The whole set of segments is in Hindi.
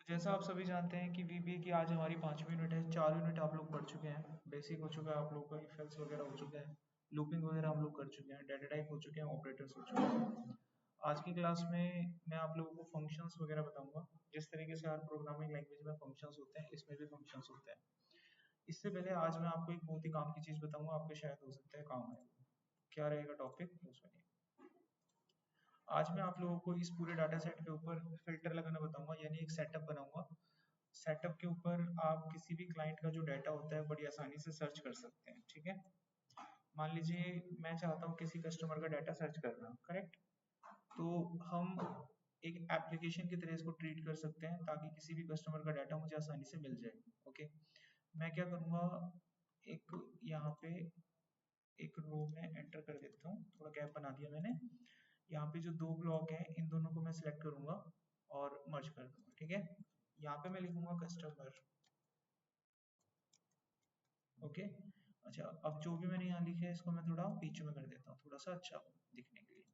जैसा आप सभी जानते हैं कि VBA की आज हमारी 5वीं यूनिट है। 4 यूनिट आप लोग पढ़ चुके हैं। बेसिक हो चुका है आप लोगों का, इफ एल्स वगैरह हो चुका है, लूपिंग वगैरह हम लोग कर चुके हैं, डाटा टाइप हो चुके हैं, ऑपरेटर्स हो चुके हैं। आज की क्लास में मैं आप लोगों को फंक्शंस वगैरह बताऊंगा। जिस तरीके से हर प्रोग्रामिंग लैंग्वेज में फंक्शंस होते हैं, इसमें भी फंक्शंस होते हैं। इससे पहले आज मैं आपको एक बहुत ही काम की चीज़ बताऊंगा, आपके शायद हो सकता है काम आए। क्या रहेगा टॉपिक, वो सुनिए। आज मैं आप लोगों को इस पूरे डाटा सेट के ऊपर फिल्टर लगाना बताऊंगा, यानी एक सेटअप बनाऊंगा। सेटअप के ऊपर आप किसी भी क्लाइंट का जो डाटा होता है बड़ी आसानी से सर्च कर सकते हैं। ठीक है, मान लीजिए मैं चाहता हूँ किसी कस्टमर का डाटा सर्च करना, करेक्ट। तो हम एक एप्लीकेशन की तरह इसको ट्रीट कर सकते हैं ताकि किसी भी कस्टमर का डाटा मुझे आसानी से मिल जाए। ओके, मैं क्या करूँगा, एक यहाँ पे एक रो में एंटर कर देता हूँ, थोड़ा गैप बना दिया मैंने। यहाँ पे जो दो ब्लॉक हैं इन दोनों को मैं सिलेक्ट करूंगा और मर्ज कर दूंगा। ठीक है, यहाँ पे मैं लिखूंगा कस्टमर। ओके, अच्छा अब जो भी मैंने यहाँ लिखा है इसको मैं थोड़ा बीच में कर देता हूँ, थोड़ा सा अच्छा दिखने के लिए।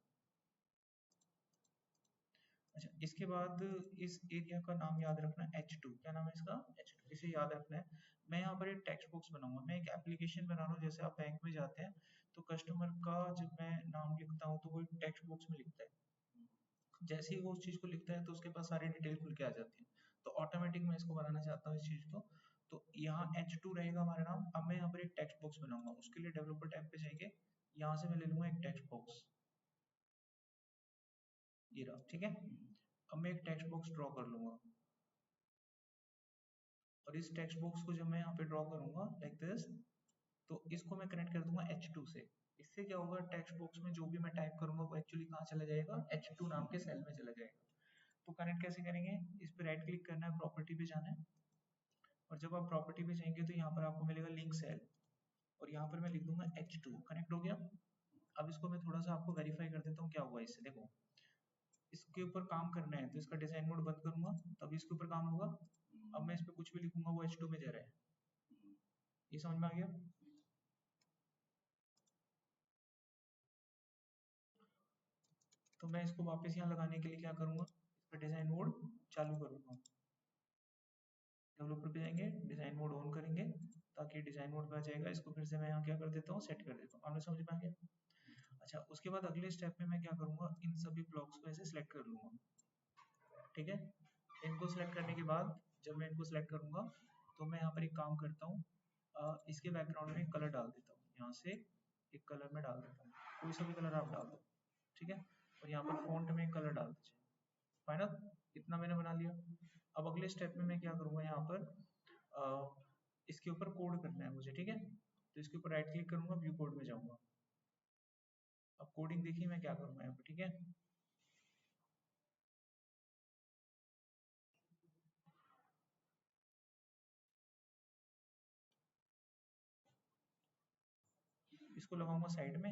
अच्छा, इसके बाद इस एरिया का नाम याद रखना है H2। क्या नाम है इसका? H2, इसे याद रखना है। मैं यहाँ पर एक टेक्स्ट बॉक्स बनाऊंगा, मैं एक एप्लीकेशन बना रहा हूँ। जैसे आप बैंक में जाते हैं तो कस्टमर का जब मैं नाम लिखता हूँ तो वो एक टेक्स्ट बॉक्स में लिखता है। जैसे ही वो उस चीज़ को लिखता है तो उसके पास सारी डिटेल खुल के आ जाती है। तो ऑटोमेटिक मैं इसको बनाना चाहता हूँ इस चीज़ को। तो यहाँ H2 रहेगा हमारा नाम। अब मैं यहाँ पर एक टेक्स्ट बॉक्स बनाऊंगा, उसके लिए डेवलपर टैब पे जाएंगे, यहाँ से मैं ले लूंगा एक टेक्स्ट बॉक्स, ये रहा। ठीक है, अब मैं एक टेक्स्ट बॉक्स ड्रॉ कर लूंगा और इस टेक्स्ट बॉक्स को जब मैं यहाँ पे ड्रॉ करूंगा लाइक दिस, तो इसको मैं कनेक्ट कर दूंगा H2 से। इससे क्या होगा, टेक्स्ट बॉक्स में जो भी मैं टाइप करूंगा वो एक्चुअली कहाँ चला जाएगा, H2 नाम के सेल में चला जाएगा। तो कनेक्ट कैसे करेंगे, इस पर राइट क्लिक करना है, प्रॉपर्टी पे जाना है, और जब आप प्रॉपर्टी पे जाएंगे तो यहाँ पर आपको मिलेगा लिंक सेल, और यहाँ पर मैं लिख दूंगा H2। कनेक्ट हो गया। अब इसको मैं थोड़ा सा आपको वेरीफाई कर देता हूँ क्या हुआ इससे। देखो, इसके ऊपर काम करना है तो इसका डिजाइन मोड बंद करूंगा तभी इसके ऊपर काम होगा। अब मैं इस पर कुछ भी लिखूंगा वो H2 में जा रहा है। ये समझ में आ गया? तो मैं इसको वापस यहाँ लगाने के लिए क्या करूंगा, इसका डिजाइन मोड चालू करूंगा। डेवलपर पे जाएंगे, डिजाइन मोड ऑन करेंगे ताकि डिजाइन मोड पे आ जाएगा। इसको फिर से मैं यहाँ क्या कर देता हूँ, सेट कर देता हूँ। आपने समझ में आ गया? अच्छा, उसके बाद अगले स्टेप में मैं क्या करूंगा, इन सभी ब्लॉक्स को ऐसे सिलेक्ट कर लूंगा। ठीक है, इनको सिलेक्ट करने के बाद जब मैं इनको सिलेक्ट करूंगा तो मैं यहाँ पर एक काम करता हूँ, इसके बैकग्राउंड में कलर डाल देता हूँ। यहाँ से एक कलर में डाल देता हूँ, कोई सा भी कलर आप डाल दो। ठीक है, और यहाँ पर फॉन्ट में कलर डाल दीजिए। फाइनल, इतना मैंने बना लिया। अब अगले स्टेप में मैं क्या करूँगा, यहाँ पर इसके ऊपर कोड करना है मुझे। ठीक है, तो इसके ऊपर राइट क्लिक करूंगा, व्यू कोड में जाऊंगा। अब कोडिंग देखिए मैं क्या करूँगा यहाँ पर। ठीक है, इसको लगाऊंगा साइड में,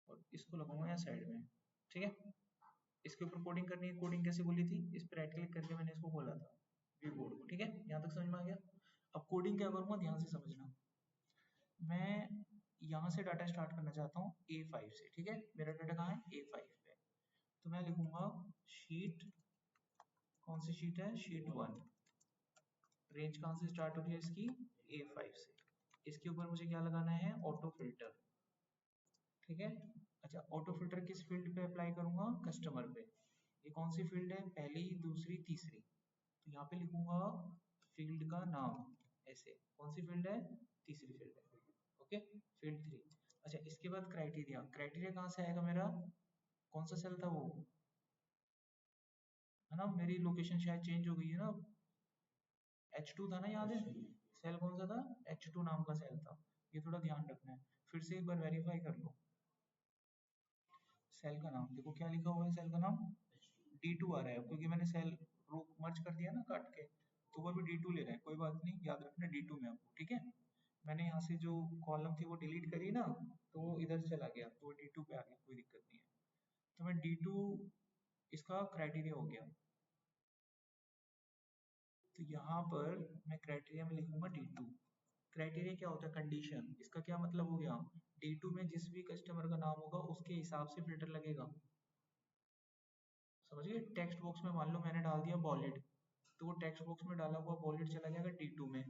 और इसको लगाऊंगा यहाँ साइड में। ठीक है, इसके ऊपर कोडिंग करनी है। कोडिंग कैसे बोली थी, इस पर राइट क्लिक करके मैंने इसको खोला था, व्यू कोड को। ठीक है, यहाँ तक समझ में आ गया? अब कोडिंग क्या करूँगा, ध्यान से समझना। मैं यहाँ से डाटा स्टार्ट करना चाहता हूँ A5 से। ठीक है, मेरा डाटा कहाँ है, A5 पे। तो मैं लिखूंगा शीट, कौन सी शीट है, शीट 1। रेंज कहाँ से स्टार्ट हो रही है इसकी, A5 से। इसके ऊपर मुझे क्या लगाना है, ऑटो फिल्टर। ठीक है, अच्छा ऑटो फिल्टर किस फील्ड पे अप्लाई करूंगा, कस्टमर पे। ये कौन सी फील्ड है, पहली, दूसरी, तीसरी। तो यहाँ पे लिखूंगा फील्ड का नाम ऐसे। कौन सी फील्ड है, तीसरी फील्ड है। Okay, field 3। अच्छा, इसके बाद क्राइटेरिया। क्राइटेरिया कहाँ से आएगा मेरा, कौन सा सेल था वो, है ना, मेरी लोकेशन शायद चेंज हो गई है ना। H2 था ना, याद है? सेल कौन सा था, H2 नाम का सेल था। ये थोड़ा ध्यान रखना है, फिर से एक बार वेरीफाई कर लो। सेल का नाम देखो क्या लिखा हुआ है, सेल का नाम D2 आ रहा है, क्योंकि मैंने सेल रो मर्ज कर दिया ना काट के, तो वो भी D2 ले रहा है। कोई बात नहीं, याद रखना D2 में आपको। ठीक है, मैंने यहाँ से जो कॉलम थी वो डिलीट करी ना, तो वो इधर चला गया, तो वो D2 पे आ गया, कोई दिक्कत नहीं है। तो मैं D2, इसका क्राइटेरिया हो गया। तो यहाँ पर मैं क्राइटेरिया में लिखूंगा D2। क्राइटेरिया क्या होता है? कंडीशन। इसका क्या मतलब हो गया? D2 में जिस भी कस्टमर का नाम होगा उसके हिसाब से फिल्टर लगेगा। समझिए, टेक्स्ट बॉक्स में मान लो मैंने डाल दिया बॉलिड, तो वो टेक्स्ट बॉक्स में डाला हुआ बॉलिड चला जाएगा D2 में,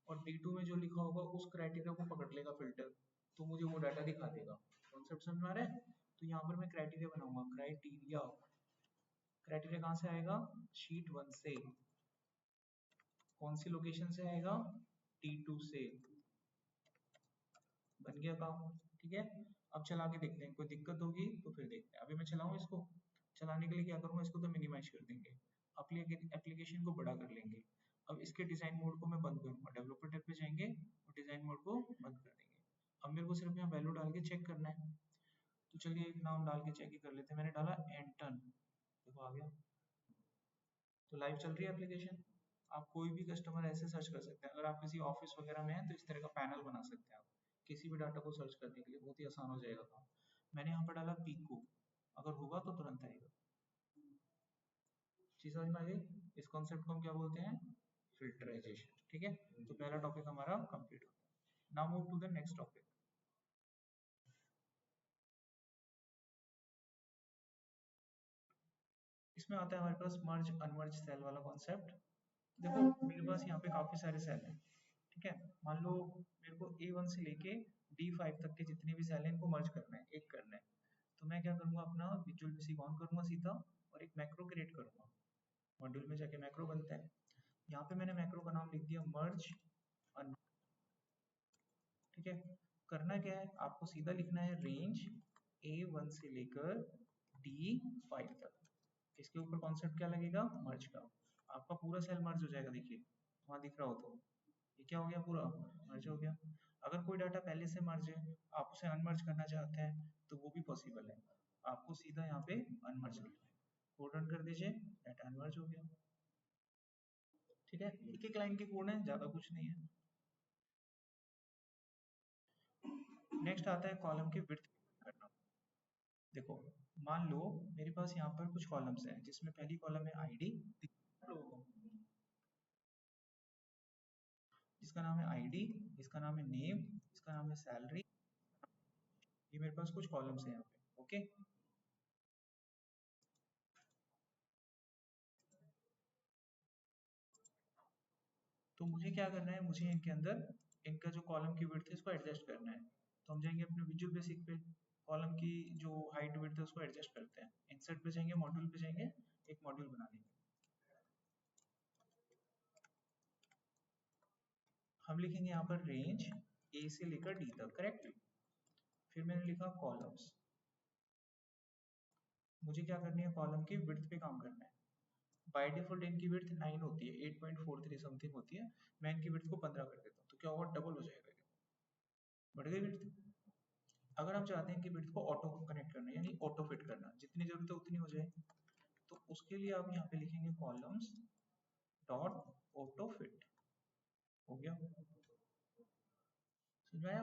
और D2 में जो लिखा होगा उस क्राइटेरिया को पकड़ लेगा फिल्टर, तो मुझे वो डाटा दिखा देगा। कॉन्सेप्ट समझ में आ रहा है? तो यहाँ पर मैं क्राइटेरिया बनाऊंगा, क्राइटेरिया। क्राइटेरिया कहाँ से आएगा? शीट 1 से। कौन सी लोकेशन से आएगा? T2 से। बन गया काम, ठीक है। अब चला के देखते हैं, कोई दिक्कत होगी तो फिर देखते हैं। अभी मैं चलाऊं इसको, चलाने के लिए क्या करूंगा, इसको तो मिनिमाइज कर देंगे, एप्लीकेशन को बड़ा कर लेंगे। अब इसके डिजाइन मोड को मैं बंद करूंगा, डेवलपर टैब पे जाएंगे और डिजाइन मोड को बंद कर देंगे। अब मेरे को सिर्फ यहाँ वैल्यू डाल के चेक करना है, तो चलिए एक नाम डाल के चेक ही कर लेते हैं। मैंने डाला एंटन, देखो आ गया। तो लाइव चल रही है एप्लीकेशन। आप कोई भी कस्टमर ऐसे सर्च कर सकते हैं। अगर आप किसी ऑफिस वगैरह में हैं तो इस तरह का पैनल बना सकते हैं आप, किसी भी डाटा को सर्च करने के लिए बहुत ही आसान हो जाएगा काम। मैंने यहाँ पर डाला पीको, अगर होगा तो तुरंत आएगा। चीज समझ में आ गई? इस कॉन्सेप्ट को हम क्या बोलते हैं? फिल्टराइजेशन, ठीक है। तो पहला टॉपिक हमारा कंप्लीट होता है। Now move to the next topic. इसमें आता है हमारे पास मर्ज अनमर्ज सेल वाला कॉन्सेप्ट। देखो मेरे पास यहाँ पे काफी सारे सेल हैं, ठीक है। मान लो मेरे को A1 से लेके D5 तक के जितने भी सेल हैं इनको मर्ज करना है, एक करना है। तो मैं क्या करूंगा, अपना विजुअल बेसिक ऑन करूंगा सीधा, और एक मैक्रो क्रिएट करूंगा। मॉड्यूल में जाके मैक्रो बनता है। यहाँ पे मैंने मैक्रो का नाम लिख दिया मर्ज अन, ठीक है। करना क्या है, आपको सीधा लिखना है रेंज A1 से लेकर D5 तक। इसके ऊपर कॉन्सेप्ट क्या लगेगा? मर्ज का। आपका पूरा सेल मर्ज हो जाएगा, देखिए वहां दिख रहा हो तो ये क्या हो गया, पूरा मर्ज हो गया। अगर कोई डाटा पहले से मर्ज है, आप उसे अनमर्ज करना चाहते हैं तो वो भी पॉसिबल है। आपको सीधा यहाँ पे अनमर्ज करना है, कोड रन कर दीजिए, डाटा अनमर्ज हो गया, ठीक है। एक एक लाइन के कोड है, ज्यादा कुछ नहीं है। नेक्स्ट आता है कॉलम की विड्थ करना। देखो मान लो मेरे पास यहाँ पर कुछ कॉलम्स हैं, जिसमें पहली कॉलम है आईडी, जिसका नाम है आईडी, इसका नाम है नेम, इसका नाम है सैलरी। ये मेरे पास कुछ कॉलम्स हैं यहाँ पे, ओके। तो मुझे क्या करना है, मुझे इनके अंदर इनका जो कॉलम की विड्थ है इसको एडजस्ट करना है। तो हम जाएंगे अपने विजुअल बेसिक पे, कॉलम की जो हाइट विड्थ है उसको एडजस्ट करते हैं। इंसर्ट पे जाएंगे, मॉड्यूल पे जाएंगे, एक मॉड्यूल बना लेंगे। हम लिखेंगे यहाँ पर रेंज ए से लेकर डी तक, करेक्ट। फिर मैंने लिखा कॉलम्स। मुझे क्या करनी है, कॉलम की विड्थ पे काम करना है। बाय डिफॉल्ट इनकी विड्थ 9 होती है, 8.43 समथिंग होती है। मैं इनकी विड्थ को 15 कर देता हूँ, तो क्या होगा, डबल हो जाएगा, बढ़ गई विड्थ। अगर आप चाहते हैं कि विड्थ को ऑटो कनेक्ट करना, यानी ऑटो फिट करना, जितनी जरूरत है उतनी हो जाए, तो उसके लिए आप यहाँ पे लिखेंगे कॉलम्स डॉट ऑटो फिट। हो गया, समझ में आया?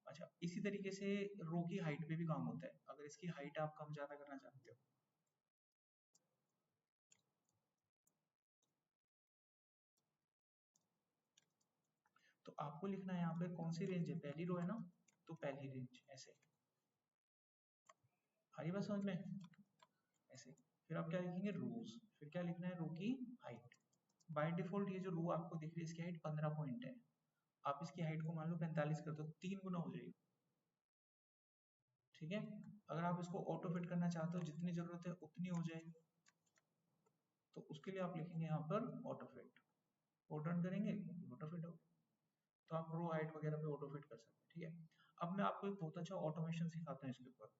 अच्छा, इसी तरीके से रो की हाइट पे भी काम होता है। अगर इसकी हाइट आप कम ज्यादा करना चाहते हो, तो आपको लिखना है यहाँ पे कौन सी रेंज है, पहली रो है ना, तो पहली रेंज ऐसे। आ रही बात समझ में? ऐसे। फिर आप क्या लिखेंगे, रोज। फिर क्या लिखना है, रो की हाइट। बाय डिफॉल्ट ये जो रो आपको दिख रही है इसकी हाइट 15 पॉइंट है। आप इसकी हाइट को मान लो 45 कर दो, 3 गुना हो जाएगी, ठीक है। अगर आप इसको ऑटो फिट करना चाहते हो, जितनी जरूरत है उतनी हो जाए, तो उसके लिए आप लिखेंगे यहाँ पर ऑटो फिट। कोड रन करेंगे, ऑटो फिट हो। तो आप रो हाइट वगैरह पे ऑटो फिट कर सकते हैं, ठीक है। अब मैं आपको एक बहुत अच्छा ऑटोमेशन सिखाता हूँ इसके ऊपर,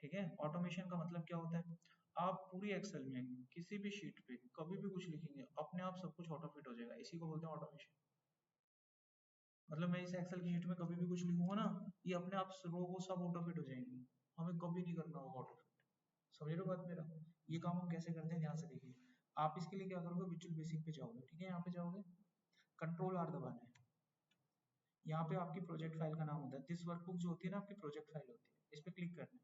ठीक है। ऑटोमेशन का मतलब क्या होता है, आप पूरी एक्सेल में किसी भी शीट पे कभी भी कुछ लिखेंगे, अपने आप सब कुछ ऑटो फिट हो जाएगा। इसी को बोलते हैं ऑटोमेशन। मतलब मैं इस एक्सेल की शीट में कभी भी कुछ लिखूंगा ना, ये अपने आप रो वो सब ऑटो फिट हो जाएंगे, हमें कभी नहीं करना होगा ऑटो फिट। समझ रहे हो बात मेरा? ये काम हम कैसे करते हैं, ध्यान से देखिए। आप इसके लिए क्या करोगे, विजुअल बेसिक पे जाओगे, ठीक है। यहाँ पे जाओगे, कंट्रोल आर दबाना है। यहाँ पे आपकी प्रोजेक्ट फाइल का नाम होता है, दिस वर्कबुक जो होती है ना आपकी प्रोजेक्ट फाइल होती है, इस पे क्लिक करना है।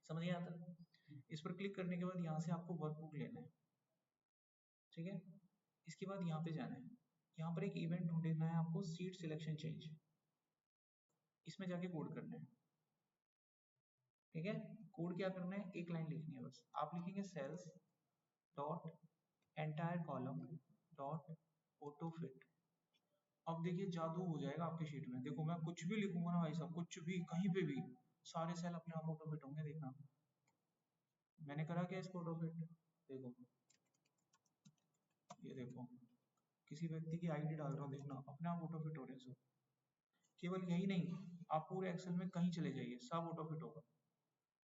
समझ नहीं आता? इस पर क्लिक करने के बाद यहाँ से आपको वर्कबुक लेना है, ठीक है। इसके बाद यहाँ पे जाना है, यहाँ पर एक इवेंट ढूंढना है आपको, सीट सिलेक्शन चेंज, इसमें जाके कोड करना है। ठीक है, कोड क्या करना है, एक लाइन लिखनी है बस। आप लिखेंगे cells dot entire column dot auto fit. अब देखिए जादू हो जाएगा आपकी शीट में। देखो मैं कुछ भी लिखूंगा ना भाई साहब, कुछ भी कहीं पे भी, सारे सेल अपने आप ऑटो फिट होंगे। देखना मैंने करा क्या इसको ऑटो फिट, देखो ये देखो, किसी व्यक्ति की आईडी डाल रहा हूँ, देखना अपने आप ऑटो फिट हो रहे हैं सब। केवल यही नहीं, आप पूरे एक्सेल में कहीं चले जाइए सब ऑटो फिट होगा,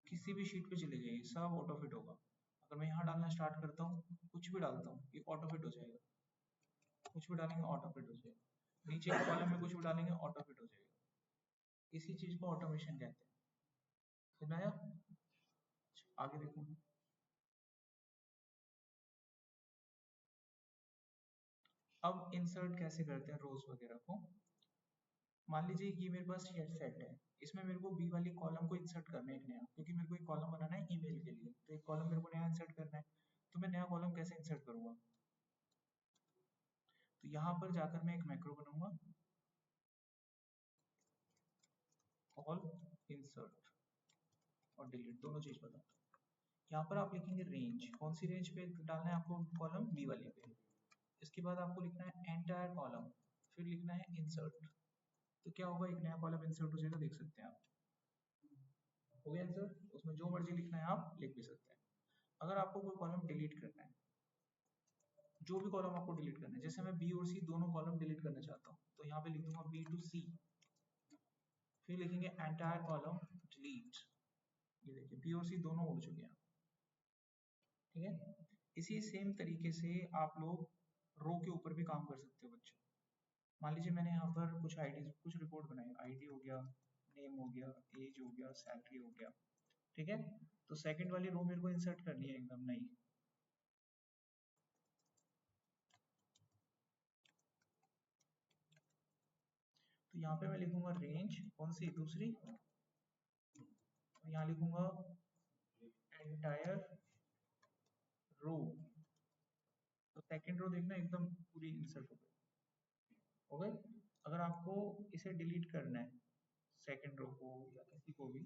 किसी भी शीट पे चले जाइए सब ऑटो फिट होगा। अगर मैं यहाँ डालना स्टार्ट करता हूँ, कुछ भी डालता हूँ, ये ऑटो फिट हो जाएगा। कुछ भी डालेंगे ऑटो फिट हो जाएगा, नीचे के कॉलम में कुछ भी डालेंगे ऑटो फिट हो जाएगा। इसी चीज को ऑटोमेशन कहते हैं। समझ आया? आगे देखो, अब इंसर्ट कैसे करते हैं रोज वगैरह को। मान लीजिए ये मेरे पास सेट है, इसमें मेरे को बी वाली कॉलम को इंसर्ट करना है एक नया, क्योंकि मेरे को एक कॉलम बनाना है ईमेल के लिए, तो एक कॉलम मेरे को नया इंसर्ट करना है। तो मैं नया कॉलम कैसे इंसर्ट करूंगा, तो यहाँ पर जाकर मैं एक मैक्रो बनाऊंगा, कॉल इंसर्ट और डिलीट, दोनों चीज बताऊँ। यहाँ पर आप लिखेंगे रेंज, कौन सी रेंज पे डालना है आपको कॉलम, बी वाली पे। इसके बाद आपको लिखना है एंटायर कॉलम, फिर लिखना है इंसर्ट। तो क्या होगा, एक नया कॉलम इंसर्ट हो जाएगा, देख सकते हैं आप। हो गया आंसर, उसमें जो मर्जी लिखना है आप लिख भी सकते हैं। अगर आपको कोई कॉलम डिलीट करना है, जो भी कॉलम आपको डिलीट करना है, जैसे मैं बी और सी दोनों कॉलम डिलीट करना चाहता हूँ, तो यहाँ पे लिख दूंगा बी टू सी, फिर लिखेंगे एंटायर कॉलम डिलीट। ये देखिए बी और सी दोनों उड़ चुके हैं। ठीक है, इसी सेम तरीके से आप लोग रो के ऊपर भी काम कर सकते हो बच्चों। मान लीजिए मैंने यहाँ पर कुछ आईडी, कुछ रिकॉर्ड बनाए, आईडी हो गया, नेम हो गया, एज हो गया, सैलरी हो गया। ठीक है, तो सेकंड वाली रो मेरे को इंसर्ट करनी है एकदम नई। तो यहाँ पे मैं लिखूंगा रेंज, कौन सी दूसरी, यहाँ लिखूंगा एंटायर रो। तो सेकंड रो देखना एकदम पूरी इंसर्ट हो गई। हो गई। अगर आपको इसे डिलीट करना है, सेकंड रो को या किसी को भी,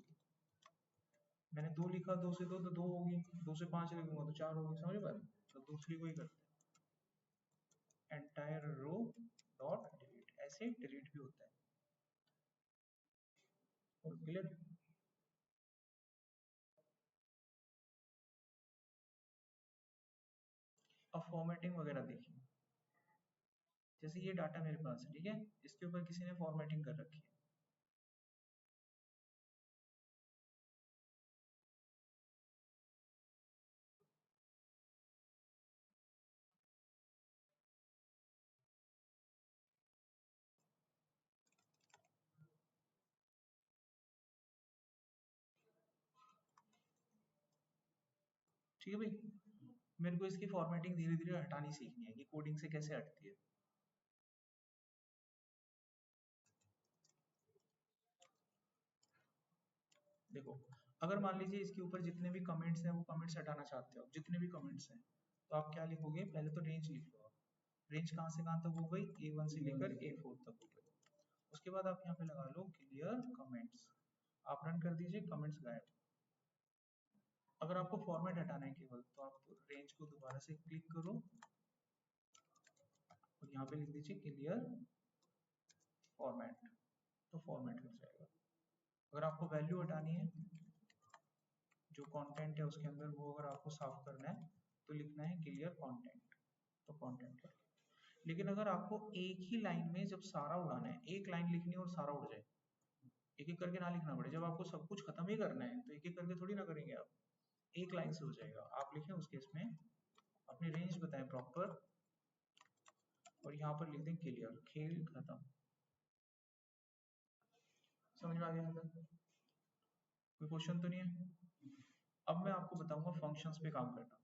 मैंने दो लिखा, दो से दो तो दो होगी, दो से पांच लिखूंगा तो चार होगी, समझ पा रहे? तो दूसरी को ही करते हैं, एंटायर रो डॉट डिलीट, ऐसे डिलीट भी होता है। और क्लियर। अब फॉर्मेटिंग वगैरह देखिए, जैसे ये डाटा मेरे पास है, ठीक है, इसके ऊपर किसी ने फॉर्मेटिंग कर रखी है। ठीक है भाई, मेरे को इसकी फॉर्मेटिंग धीरे धीरे हटानी सीखनी है कि कोडिंग से कैसे हटती है। देखो, अगर मान लीजिए इसके ऊपर जितने भी कमेंट्स हैं वो कमेंट्स हटाना चाहते हो, जितने भी कमेंट्स हैं, तो आप क्या लिखोगे, पहले तो रेंज लिख लो। रेंज कहाँ से कहाँ तक हो गई, A1 से लेकर A4 तक हो गई। उसके बाद आप यहाँ पे लगा लो क्लियर कमेंट्स, आप रन कर दीजिए, कमेंट्स गायब। अगर आपको फॉर्मेट हटाना है केवल, तो आप रेंज को दोबारा से क्लिक करो और यहाँ पे लिख दीजिए क्लियर फॉर्मेट, तो फॉर्मेट हो जाएगा। अगर आपको वैल्यू हटानी है, जो कंटेंट है उसके अंदर, वो अगर आपको साफ करना है, तो लिखना है क्लियर कंटेंट, तो कंटेंट कर। लेकिन अगर आपको एक ही लाइन में जब सारा उड़ाना है, एक लाइन लिखनी है और सारा उड़ जाए, एक एक करके ना लिखना पड़े, जब आपको सब कुछ खत्म ही करना है तो एक एक करके थोड़ी ना करेंगे आप, एक लाइन से हो जाएगा। आप लिखें उस केस में अपनी रेंज बताएं प्रॉपर, और यहाँ पर लिख दें क्लियर, खेल खत्म। समझ में आ गया यहाँ तक? कोई क्वेश्चन तो नहीं है? अब मैं आपको बताऊंगा फंक्शंस पे काम करना।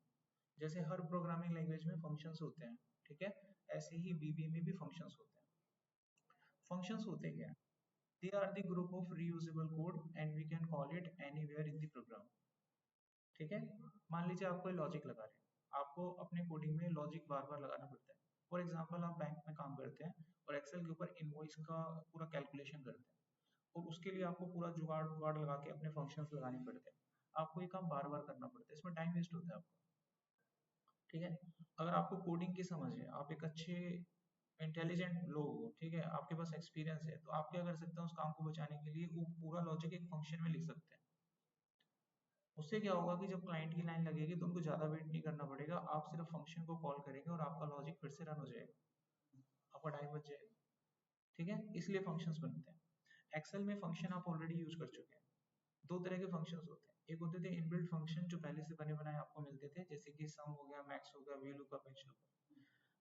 जैसे हर प्रोग्रामिंग लैंग्वेज में फंक्शंस होते हैं, ठीक है, ऐसे ही VB में भी फंक्शंस होते हैं। फंक्शंस होते क्या हैं? They are the group of reusable code and we can call it anywhere in the program. ठीक है, मान लीजिए आप कोई लॉजिक लगा रहे हैं, आपको अपने कोडिंग में लॉजिक बार बार लगाना पड़ता है, फॉर एग्जाम्पल आप बैंक में काम करते हैं और एक्सेल के ऊपर इनवॉइस का पूरा कैलकुलेशन करते हैं, और उसके लिए आपको पूरा जुगाड़ उगाड़ लगा के अपने फंक्शंस लगाने पड़ते हैं। आपको ये काम बार बार करना पड़ता है, इसमें टाइम वेस्ट होता है आपका। ठीक है, अगर आपको कोडिंग की समझ है, आप एक अच्छे इंटेलिजेंट लोग हो, ठीक है, आपके पास एक्सपीरियंस है, तो आप क्या कर सकते हैं उस काम को बचाने के लिए वो पूरा लॉजिक एक फंक्शन में लिख सकते हैं। उससे क्या होगा कि जब क्लाइंट की लाइन लगेगी तो उनको ज़्यादा वेट नहीं करना पड़ेगा, आप सिर्फ फंक्शन को कॉल करेंगे और आपका लॉजिक फिर से रन हो जाएगा, आपका टाइम बच जाएगा। ठीक है, इसलिए फंक्शंस बनते हैं। एक्सेल में फंक्शन आप ऑलरेडी यूज कर चुके हैं। दो तरह के फंक्शंस होते हैं, एक होते थे इनबिल्ट फंक्शन जो पहले से बने बनाए आपको मिलते थे, जैसे कि सम हो गया, मैक्स हो गया, VLOOKUP, HLOOKUP।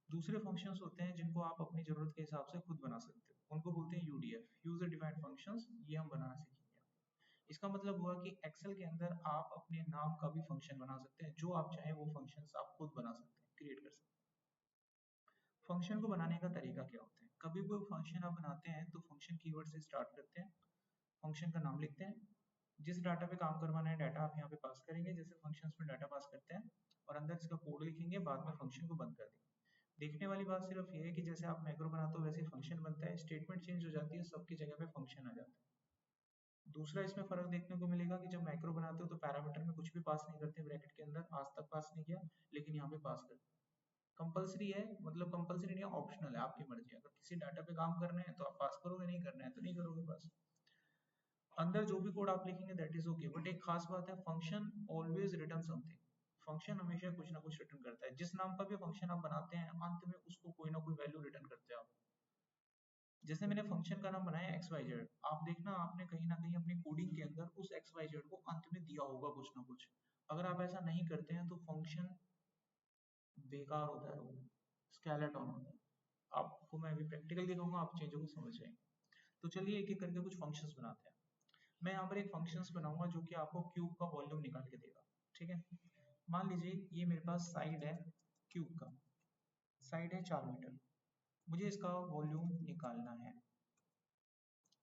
दूसरे फंक्शंस होते हैं जिनको आप अपनी जरूरत के हिसाब से खुद बना सकते हो, उनको बोलते हैं UDF, यूजर डिफाइंड फंक्शंस। ये हम बनाना सीखेंगे। इसका मतलब हुआ कि एक्सेल के अंदर आप अपने नाम का भी फंक्शन बना सकते हैं, जो आप चाहें वो फंक्शंस आप खुद बना सकते हैं, क्रिएट कर सकते हैं। फंक्शन को बनाने का तरीका क्या होता है, कभी कोई फंक्शन आप बनाते हैं तो फंक्शन कीवर्ड से स्टार्ट करते हैं, फंक्शन का नाम लिखते हैं, जिस डाटा पे काम करवाना है डाटा आप यहाँ पे पास करेंगे, जैसे फंक्शंस में डाटा पास करते हैं, और अंदर इसका कोड लिखेंगे, बाद में फंक्शन को बंद कर देंगे। देखने वाली बात सिर्फ ये है कि जैसे आप मैक्रो बनाते हो वैसे ही फंक्शन बनता है, स्टेटमेंट चेंज हो जाती है, सबकी जगह पे फंक्शन आ जाता है। दूसरा इसमें फर्क देखने को मिलेगा कि जब मैक्रो बनाते हो तो पैरामीटर में कुछ भी पास नहीं करते, ब्रैकेट के अंदर आज तक पास नहीं किया, लेकिन यहाँ पे पास करते हैं। कंपलसरी है, मतलब कंपलसरी नहीं है, ऑप्शनल है, आपकी मर्जी है। अगर किसी डाटा पे काम करना है तो आप पास करोगे, नहीं करना है तो नहीं करोगे, बस। अंदर जो भी कोड आप लिखेंगे दैट इज ओके, बट एक खास बात है, function always return something. Function हमेशा कुछ ना कुछ रिटर्न करता है, जिस नाम का भी फंक्शन आप बनाते हैं अंत में उसको कोई ना कोई वैल्यू रिटर्न करते हैं आप। जैसे मैंने फंक्शन का नाम बनाया XYZ, आप देखना आपने कहीं ना कहीं अपनी कोडिंग के अंदर उस XYZ को अंत में दिया होगा कुछ ना कुछ। अगर आप ऐसा नहीं करते हैं तो फंक्शन बेकार होता है, वो स्केलेटन होता है। आपको मैं अभी प्रैक्टिकल दिखाऊंगा, आप चीजों को समझ जाएंगे। तो चलिए एक एक करके कुछ फंक्शंस बनाते हैं। मैं यहाँ पर एक फंक्शंस बनाऊंगा जो कि आपको क्यूब का वॉल्यूम निकाल के देगा। ठीक है, मान लीजिए ये मेरे पास साइड है क्यूब का, साइड है 4 मीटर, मुझे इसका वॉल्यूम निकालना है।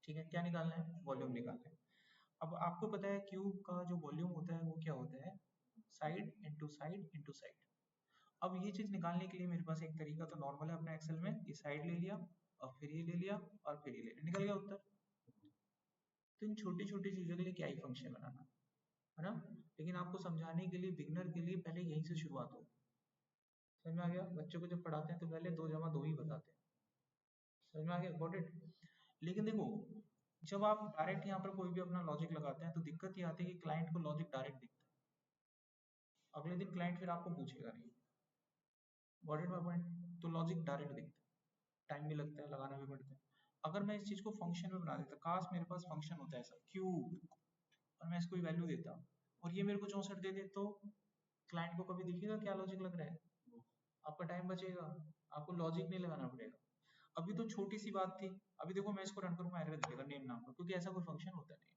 ठीक है, क्या निकालना है, वॉल्यूम निकालना है। अब आपको पता है क्यूब का जो वॉल्यूम होता है वो क्या होता है, side into side into side. अब ये चीज निकालने के लिए मेरे पास एक तरीका तो नॉर्मल है अपना एक्सेल में, ये साइड ले लिया और फिर ये ले लिया और फिर ये ले लिया, निकल गया उत्तर। तो इन छोटी छोटी चीजों के लिए क्या ही फंक्शन बनाना, है ना। लेकिन आपको समझाने के लिए, बिगनर के लिए पहले यहीं से शुरुआत हो। समझ में आ गया, बच्चों को जब पढ़ाते हैं तो पहले 2 जमा 2 ही बताते हैं। समझ में आ गया, गॉट इट। लेकिन देखो, जब आप डायरेक्ट यहाँ पर कोई भी अपना लॉजिक लगाते हैं तो दिक्कत ये आती है कि क्लाइंट को लॉजिक डायरेक्ट दिखता है, अगले दिन क्लाइंट फिर आपको पूछेगा नहीं। Got it my point. तो लॉजिक डायरेक्ट दिखता है, टाइम भी लगता है, लगाना भी पड़ता है। अगर मैं इस चीज को फंक्शन में बना देता, काश मेरे पास फंक्शन होता है ऐसा क्यूब, और मैं इसको वैल्यू देता और ये मेरे को 64 दे दे, तो क्लाइंट को कभी दिखेगा क्या लॉजिक लग रहा है, आपका टाइम बचेगा, आपको लॉजिक नहीं लगाना पड़ेगा। अभी तो छोटी सी बात थी, अभी देखो मैं इसको रन करूंगा एरर दिखेगा नेम नाम का, क्योंकि ऐसा कोई फंक्शन होता नहीं।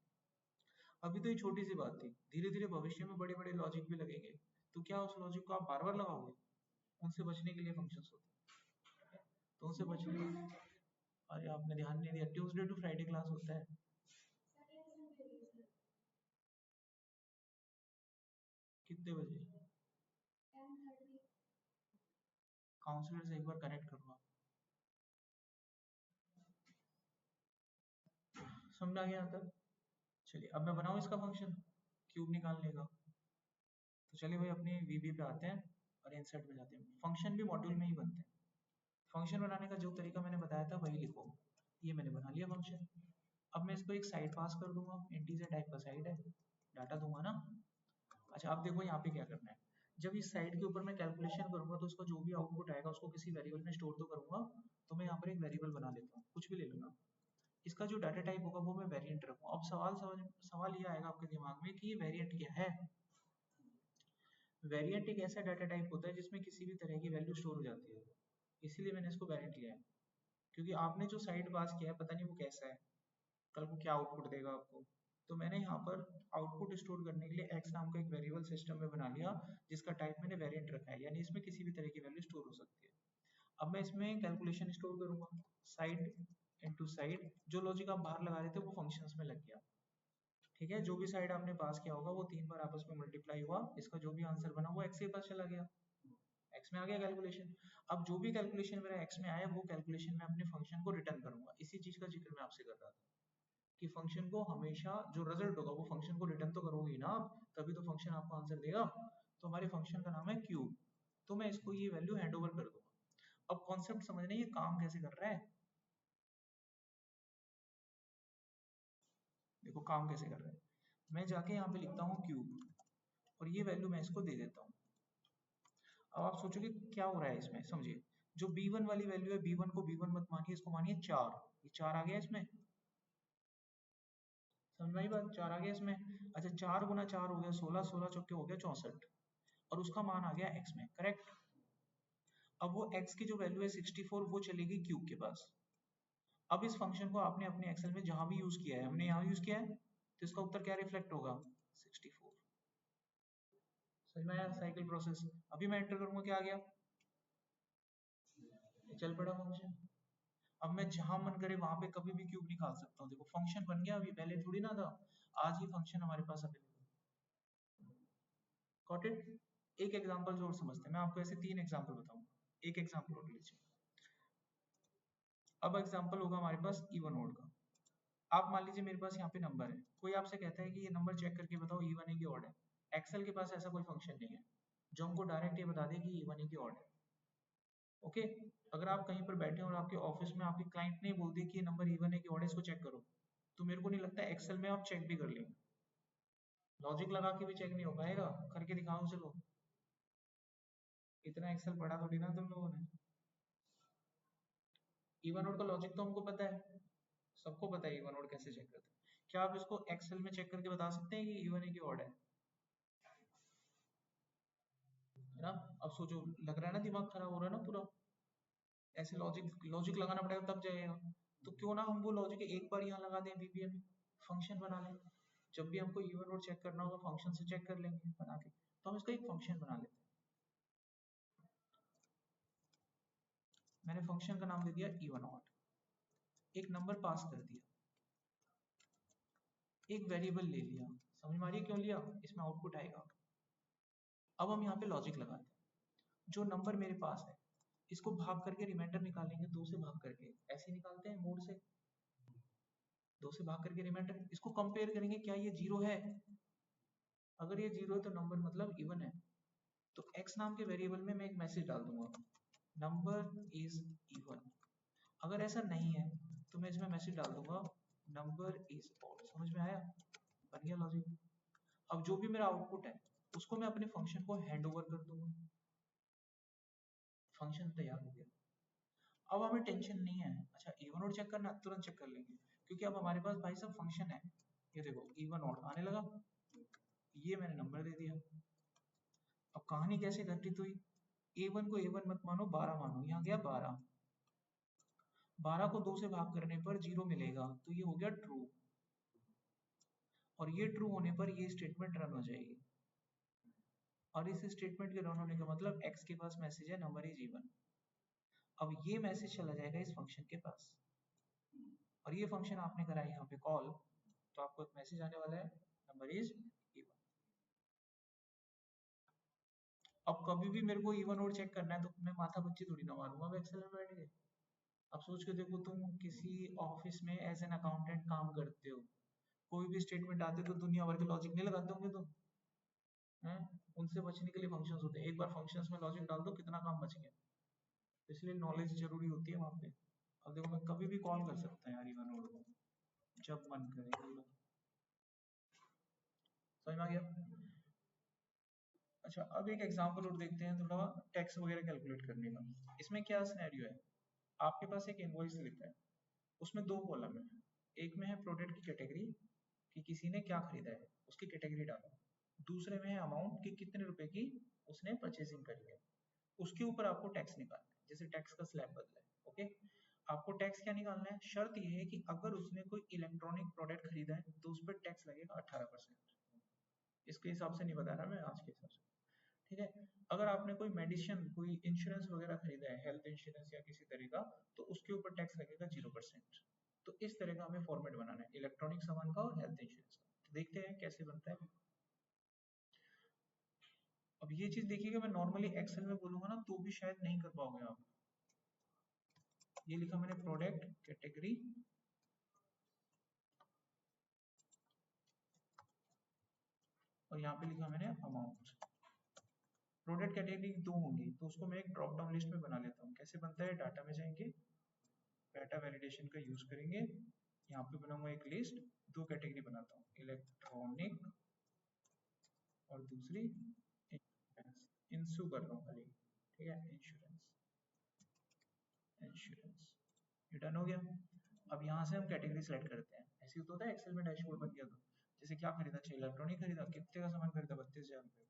अभी तो ये छोटी सी बात थी, धीरे धीरे भविष्य में बड़े बड़े लॉजिक भी लगेंगे, तो क्या उस लॉजिक को आप बार बार लगाओगे, उनसे बचने के लिए फंक्शंस होते हैं। तो उनसे बचने के लिए, अरे आपने ध्यान नहीं दिया, ट्यूसडे टू फ्राइडे क्लास होता है। कितने बजे, काउंसलर से एक बार कनेक्ट करो आप। समझ आ गया यहाँ तक। चलिए अब मैं बनाऊँ इसका फंक्शन क्यूब निकालने का। तो चलिए भाई अपने VB पे आते हैं और इंसर्ट में जाते हैं। फंक्शन भी मॉड्यूल में ही बनते हैं। फंक्शन बनाने का जो तरीका मैंने बताया था वही लिखो। ये मैंने बना लिया फंक्शन। अब मैं इसको एक साइड पास कर दूंगा, इंटीजर टाइप का साइड है, डाटा दूंगा ना। अच्छा अब देखो यहाँ पे क्या करना है, जब इस साइड के ऊपर मैं कैलकुलेशन करूंगा तो उसका जो भी आउटपुट आएगा उसको किसी वेरिएबल में स्टोर तो करूंगा। तो मैं यहाँ पर एक वेरिएबल बना लेता हूँ, कुछ भी ले लूंगा। इसका जो डाटा टाइप होगा वो मैं वेरिएंट रखूँ। अब सवाल ये आएगा आपके दिमाग में कि ये वेरिएंट क्या है। वेरिएंट एक ऐसा डाटा टाइप होता है जिसमें किसी भी तरह की वैल्यू स्टोर हो जाती है, इसीलिए मैंने इसको वेरिएंट लिया है। क्योंकि आपने जो साइड पास किया है पता नहीं वो कैसा है, कल को क्या आउटपुट देगा आपको। तो मैंने यहाँ पर आउटपुट स्टोर करने के लिए x नाम का एक वेरिएबल सिस्टम में बना लिया, जिसका टाइप मैंने वेरिएंट रखा है, यानी इसमें किसी भी तरह की वैल्यू स्टोर हो सकती है। अब मैं इसमें कैलकुलेशन स्टोर करूंगा, साइड इनटू साइड, जो लॉजिक आप बाहर लगा रहे थे वो फंक्शंस में लग गया। ठीक है, जो भी साइड आपने पास किया होगा वो 3 बार आपस में मल्टीप्लाई हुआ, इसका जो भी आंसर बना वो x के पास चला गया, x में आ गया कैलकुलेशन। अब जो भी कैलकुलेशन मेरा x में आया वो कैलकुलेशन मैं अपने फंक्शन को रिटर्न करूंगा। इसी चीज का जिक्र मैं आपसे कर रहा था कि फंक्शन को हमेशा जो रिजल्ट होगा वो फंक्शन को रिटर्न तो करोगे ना आप, तभी तो फंक्शन आपको आंसर देगा। तो हमारे फंक्शन का नाम है क्यूब, तो मैं इसको ये वैल्यू हैंड ओवर कर दूंगा। अब कॉन्सेप्ट समझने ये काम कैसे कर रहा है, देखो काम कैसे कर रहा है। मैं जाके यहाँ पे लिखता हूँ क्यूब और ये वैल्यू मैं इसको दे देता हूँ। अब आप सोचोगे क्या हो रहा है इसमें, समझिए जो b1 वाली वैल्यू है b1 को b1 मत मानिए, इसको मानिए 4। ये 4 आ गया इसमें, समझ में आई बात, 4 आ गया इसमें। अच्छा 4 गुना 4 हो गया 16, 16 चौके हो गया 64 और उसका मान आ गया x में, करेक्ट। अब वो x की जो वैल्यू है 64 वो चलेगी क्यूब के पास। अब इस फंक्शन को आपने अपने एक्सेल में जहां भी यूज किया है, हमने यहाँ यूज किया है, तो इसका उत्तर क्या रिफ्लेक्ट होगा 64। समझ में आया साइकिल प्रोसेस। अभी मैं एंटर करूंगा क्या आ गया, चल पड़ा फंक्शन। अब मैं जहां मन करे वहां पे कभी भी क्यूब निकाल सकता हूँ, देखो फंक्शन बन गया, अभी पहले थोड़ी ना था, आज ही फंक्शन हमारे पास अवेलेबल। Got it. एक एग्जांपल और समझते हैं, मैं आपको ऐसे 3 एग्जांपल बताऊंगा, एक एग्जांपल और लीजिए। अब एग्जांपल होगा हमारे पास इवन ऑड का। आप मान लीजिए मेरे पास यहाँ पे नंबर है, कोई आपसे कहता है कि ये नंबर चेक करके बताओ इवन है कि ऑड है। एक्सेल के पास ऐसा कोई फंक्शन नहीं है जो हमको डायरेक्ट ये बता दे कि इवन है कि ऑड है। ओके, अगर आप कहीं पर बैठे हो और आपके ऑफिस में आपके क्लाइंट ने बोल दिया कि ये नंबर इवन है कि ऑड है, इसको चेक करो, तो मेरे को नहीं लगता एक्सेल में आप चेक भी कर लेंगे। लॉजिक लगा के भी चेक नहीं हो पाएगा, करके दिखाओ चलो। इतना एक्सेल पढ़ा थोड़ी ना तुम लोगों ने। इवन ऑड का लॉजिक तो हमको पता है, सबको पता है इवन ऑड कैसे चेक करते हैं। क्या आप इसको एक्सेल में चेक करके बता सकते हैं कि इवन है कि ऑड है ना? अब सोचो, लग रहा है ना दिमाग खराब हो रहा है ना पूरा, ऐसे लॉजिक लॉजिक लगाना पड़ेगा तब जाएगा। तो क्यों ना हम वो लॉजिक एक बार यहाँ लगा दें, बीबीएम में फंक्शन बना लें, जब भी हमको इवन ऑड चेक करना होगा फंक्शन से चेक कर लेंगे बना के। तो हम इसका एक फंक्शन बना लेते हैं। मैंने फंक्शन का नाम दे दिया इवन ऑड, एक नंबर पास कर दिया, एक वेरिएबल ले लिया। समझ में आ रही है क्यों लिया, इसमें आउटपुट आएगा। अब हम यहाँ पे लॉजिक लगाते हैं, जो नंबर मेरे पास है इसको भाग करके रिमाइंडर निकालेंगे, 2 से भाग करके, ऐसे निकालते हैं मोड से, 2 से भाग करके रिमाइंडर, इसको कंपेयर करेंगे क्या ये जीरो है, अगर ये जीरो है तो नंबर मतलब इवन है। तो x नाम के वेरिएबल में मैं एक मैसेज डाल दूंगा, नंबर इज इवन। अगर ऐसा नहीं है तो मैं इसमें मैसेज डाल दूंगा, नंबर इज ऑड। समझ में आया, बन गया लॉजिक। अब जो भी मेरा आउटपुट है उसको मैं अपने फंक्शन को हैंड ओवर कर दूंगा, फंक्शन तैयार हो गया। अब हमें टेंशन नहीं है, अच्छा इवन ऑड चेक करना तुरंत चेक कर लेंगे, क्योंकि अब हमारे पास भाई साहब फंक्शन है। ये देखो इवन ऑड आने लगा, ये मैंने नंबर दे दिया। अब कहानी कैसे घटित हुई, a1 को a1 मत मानो 12 मानो, यहाँ गया 12, 12 को 2 से भाग करने पर 0 मिलेगा, तो ये हो गया ट्रू। और ये ट्रू होने पर ये स्टेटमेंट रन हो जाएगी, और इस स्टेटमेंट के रन होने का मतलब x के पास मैसेज है नंबर इज इवन। अब ये मैसेज चला जाएगा इस फंक्शन के पास, और ये फंक्शन आपने करा है यहाँ पे कॉल, तो आपको एक मैसेज आने वाला है नंबर इज इवन। अब कभी भी मेरे को इवन और चेक करना है तो मैं माथा बच्ची थोड़ी ना मारूंगा अब एक्सेल में बैठ के। अब सोच के देखो, तुम किसी ऑफिस में एज एन अकाउंटेंट काम करते हो, कोई भी स्टेटमेंट आते तो दुनिया भर के लॉजिक नहीं लगाते होंगे तुम, हैं? उनसे बचने के लिए फंक्शंस होते हैं, एक बार फंक्शंस में लॉजिक डाल दो कितना काम बच गया। इसलिए नॉलेज जरूरी होती है वहां पे। अब देखो मैं कभी भी कॉल कर सकता है यार इवन नोड को, जब मन करे। समझ में आ गया। अच्छा अब एक एग्जांपल और देखते हैं थोड़ा, टैक्स वगैरह कैलकुलेट करने का। इसमें क्या सिनेरियो है, आपके पास एक इनवॉइस स्लिप है, उसमें 2 कॉलम है, एक में है प्रोडक्ट की कैटेगरी कि किसी ने क्या खरीदा है उसकी कैटेगरी डालो, दूसरे में है अमाउंट कि कितने रुपए की उसने परचेजिंग करी है, उसके ऊपर आपको टैक्स निकालना है, जैसे टैक्स का स्लैब बदला है। ओके, आपको टैक्स क्या निकालना है, शर्त यह है कि अगर उसने कोई इलेक्ट्रॉनिक प्रोडक्ट खरीदा है तो उस पर टैक्स लगेगा 18%। इसके हिसाब से नहीं बता रहा मैं, आज के हिसाब से, ठीक है। अगर आपने कोई मेडिसिन कोई इंश्योरेंस वगैरह खरीदा है, हेल्थ इंश्योरेंस या किसी तरह का, तो उसके ऊपर टैक्स लगेगा 0%। तो इस तरह का हमें फॉर्मेट बनाना है इलेक्ट्रॉनिक सामान का और हेल्थ इंश्योरेंस का। तो देखते हैं कैसे बनता है। अब ये चीज देखिएगा, मैं नॉर्मली एक्सेल में बोलूंगा ना तो भी शायद नहीं कर पाओगे आप। ये लिखा मैंने प्रोडक्ट कैटेगरी, और यहाँ पे लिखा मैंने अमाउंट। प्रोडक्ट कैटेगरी दो होंगी तो उसको मैं एक ड्रॉप डाउन लिस्ट में बना लेता हूँ। कैसे बनता है, डाटा में जाएंगे, डाटा वैलिडेशन का यूज करेंगे, यहाँ पे बनाऊंगा एक लिस्ट, दो कैटेगरी बनाता हूँ, इलेक्ट्रॉनिक और दूसरी इंश्योरेंस। इंसू कर रहा हूँ खाली, ठीक है, इंश्योरेंस, इंश्योरेंस, ये डन हो गया। अब यहाँ से हम कैटेगरी सेलेक्ट करते हैं। ऐसे ही तो होता है एक्सेल में, डैशबोर्ड बन गया तो जैसे क्या खरीदा, चाहिए इलेक्ट्रॉनिक खरीदा, कितने का सामान खरीदा, 32,000 रुपये,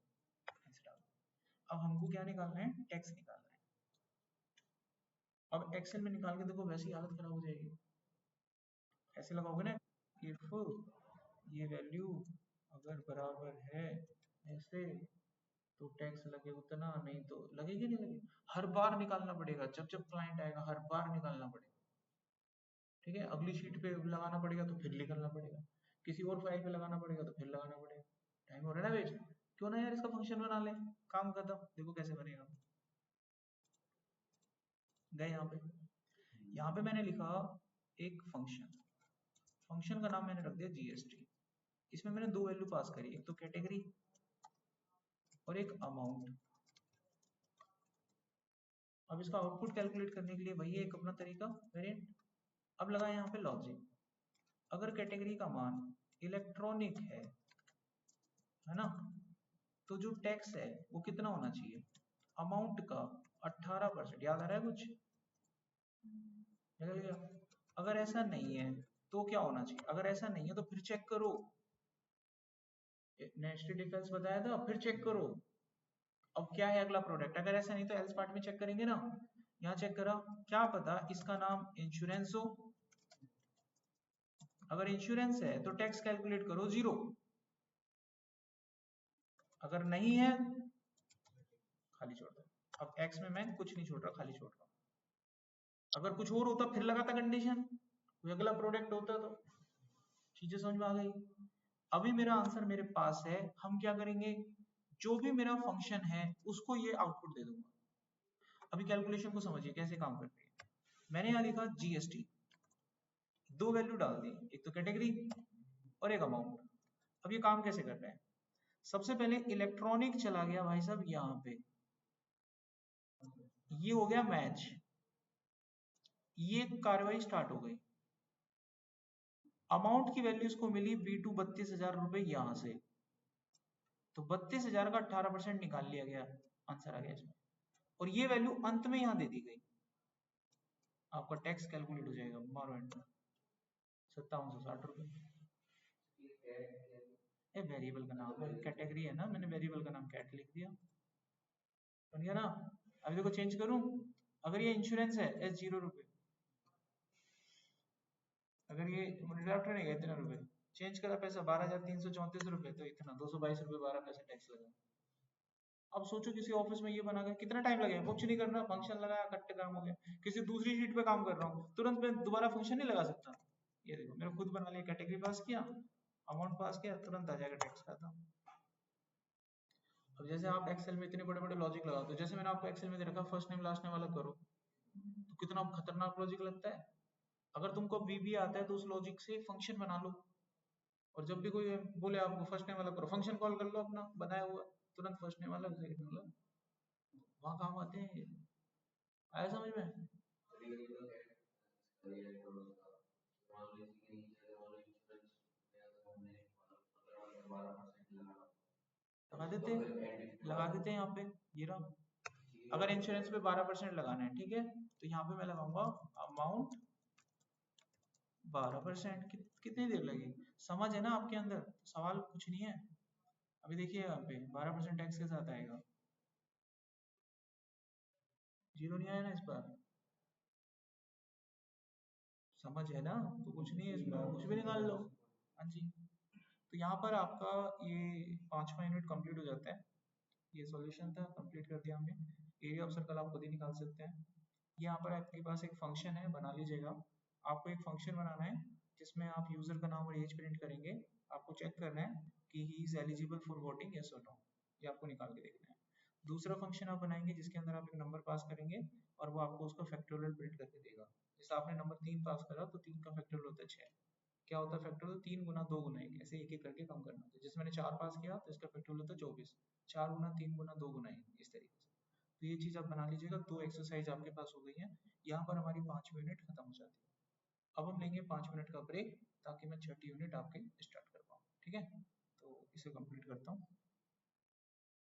ऐसे डाल। अब हमको क्या निकालना है, टैक्स निकालना है। अब एक्सेल में निकाल के देखो वैसी हालत खराब हो जाएगी। ऐसे लगाओगे ना, इफ ये वैल्यू अगर बराबर है ऐसे तो टैक्स लगे उतना, नहीं तो लगेगी नहीं लगेगी। हर बार निकालना पड़ेगा, जब जब क्लाइंट आएगा हर बार निकालना पड़ेगा, ठीक है। अगली शीट पे लगाना पड़ेगा तो फिर निकलना पड़ेगा, किसी और फाइल पे लगाना पड़ेगा तो फिर लगाना पड़ेगा। टाइम हो रहा है ना वेस्ट, क्यों ना यार इसका फंक्शन बना ले, काम खत्म। देखो कैसे बनेगा, गए यहाँ पे मैंने लिखा एक फंक्शन, फंक्शन का नाम मैंने रख दिया जीएसटी। इसमें मैंने दो वैल्यू पास करी, एक तो कैटेगरी और एक अमाउंट। अब इसका आउटपुट कैलकुलेट करने के लिए वही एक अपना तरीका, वेरिएंट। अब लगा यहाँ पे लॉजिक, अगर कैटेगरी का मान इलेक्ट्रॉनिक है ना, तो जो टैक्स है वो कितना होना चाहिए, अमाउंट का 18%। याद आ रहा है कुछ, अगर ऐसा नहीं है तो क्या होना चाहिए, अगर ऐसा नहीं है तो फिर चेक करो, नेस्टेड इफ एल्स बताया था, फिर चेक करो। अब क्या है अगला प्रोडक्ट, अगर ऐसा नहीं तो एल्स पार्ट में चेक करेंगे ना। यहाँ चेक करा, क्या पता इसका नाम इंश्योरेंस हो, अगर इंश्योरेंस है तो टैक्स कैलकुलेट करो 0, अगर नहीं है खाली छोड़ दो। अब एक्स में मैं कुछ नहीं छोड़ रहा, खाली छोड़ रहा हूँ। अगर कुछ और होता फिर लगाता कंडीशन, कोई अगला प्रोडक्ट होता तो। चीजें समझ में आ गई। अभी मेरा आंसर मेरे पास है, हम क्या करेंगे, जो भी मेरा फंक्शन है उसको ये आउटपुट दे दूंगा। अभी कैलकुलेशन को समझिए कैसे काम करती है। मैंने यहाँ लिखा जीएसटी, दो वैल्यू डाल दी, एक तो कैटेगरी और एक अमाउंट। अब ये काम कैसे कर रहे हैं, सबसे पहले इलेक्ट्रॉनिक चला गया भाई साहब यहाँ पे, ये हो गया मैच, ये कार्रवाई स्टार्ट हो गई। अमाउंट की वैल्यू इसको मिली B2 32,000 रुपए यहाँ से, तो 32,000 का 18% निकाल लिया गया, आंसर आ गया इसमें। और ये वैल्यू अंत में यहाँ दे दी गई, आपका टैक्स कैलकुलेट हो जाएगा, मारो एंटर, 5760 रुपए। ये वेरिएबल का नाम है, कैटेगरी है ना, मैंने वेरिएबल का नाम कैट लिख दिया, बन गया ना। अभी देखो चेंज करूं, अगर ये इंश्योरेंस है S0 रुपए, अगर ये डॉक्टर है इतना रुपए, चेंज करा पैसा 12,334 रुपए, तो इतना 222 रुपए 12 पैसे टैक्स लगा। अब सोचो किसी ऑफिस में ये बना के कितना टाइम लगेगा, कुछ नहीं करना, फंक्शन लगाया कट काम हो गया। किसी दूसरी शीट पे काम कर रहा हूँ, तुरंत मैं दोबारा फंक्शन नहीं लगा सकता। ये देखो मैंने खुद बना लिया, कैटेगरी पास किया, अमाउंट पास किया, तुरंत आ जाएगा टैक्स खाता। अब जैसे आप एक्सेल में इतने बड़े बड़े लॉजिक लगाते हो, जैसे मैंने आपको एक्सेल में दे रखा फर्स्ट नेम लास्ट नेम वाला करो, तो कितना खतरनाक लॉजिक लगता है। अगर तुमको VB आता है तो उस लॉजिक से फंक्शन बना लो, और जब भी कोई बोले आपको फर्स्ट नेम वाला करो, फंक्शन कॉल कर लो अपना बनाया हुआ, तुरंत फर्स्ट नेम वाला सेकंड वाला, वहां काम आते हैं। आया समझ में, लगा देते हैं यहाँ पे, ये रहा। अगर इंश्योरेंस पे 12% लगाना है, ठीक है, तो यहाँ पे मैं लगाऊंगा अमाउंट 12%। कितनी देर लगेगी, समझ है ना आपके अंदर, सवाल कुछ नहीं है। अभी देखिए यहाँ पे 12% टैक्स के साथ आएगा, 0 नहीं आया ना इस बार, समझ है ना, तो कुछ नहीं है इस बार, कुछ भी निकाल लो। हाँ जी, तो यहाँ पर आपका ये 5वां यूनिट कंप्लीट हो जाता है। ये सॉल्यूशन था, कंप्लीट कर दिया हमने। एरिया ऑफ सर्कल आप खुद ही निकाल सकते हैं। यहाँ पर आपके पास एक फंक्शन है, बना लीजिएगा। आपको एक फंक्शन बनाना है जिसमें आप यूजर का नाम और एज प्रिंट करेंगे। आपको चेक करना है कि he is eligible for voting, yes और नो, ये आपको निकाल के देखना है। दूसरा फंक्शन आप बनाएंगे जिसके अंदर आप एक नंबर पास करेंगे और वो आपको उसका फैक्टोरियल प्रिंट करके देगा। जैसे आपने नंबर 3 पास करा तो 3 का फैक्टोरियल होता है 6। क्या होता है फैक्टोरियल? 3 गुना 2 गुना 1, ऐसे एक एक करके कम करना होता है। जैसे मैंने 4 पास किया तो इसका फैक्टोरियल होता है 24। 4 गुना 3 गुना 2 गुना 1, इस तरीके से। तो ये चीज़ आप बना लीजिएगा। 2 एक्सरसाइज आपके पास हो गई है। यहाँ पर हमारी 5 यूनिट खत्म हो जाती है। अब हम लेंगे 5 मिनट का ब्रेक ताकि मैं छठी यूनिट आपके स्टार्ट कर पाऊँ। ठीक है, तो इसे कंप्लीट करता हूँ।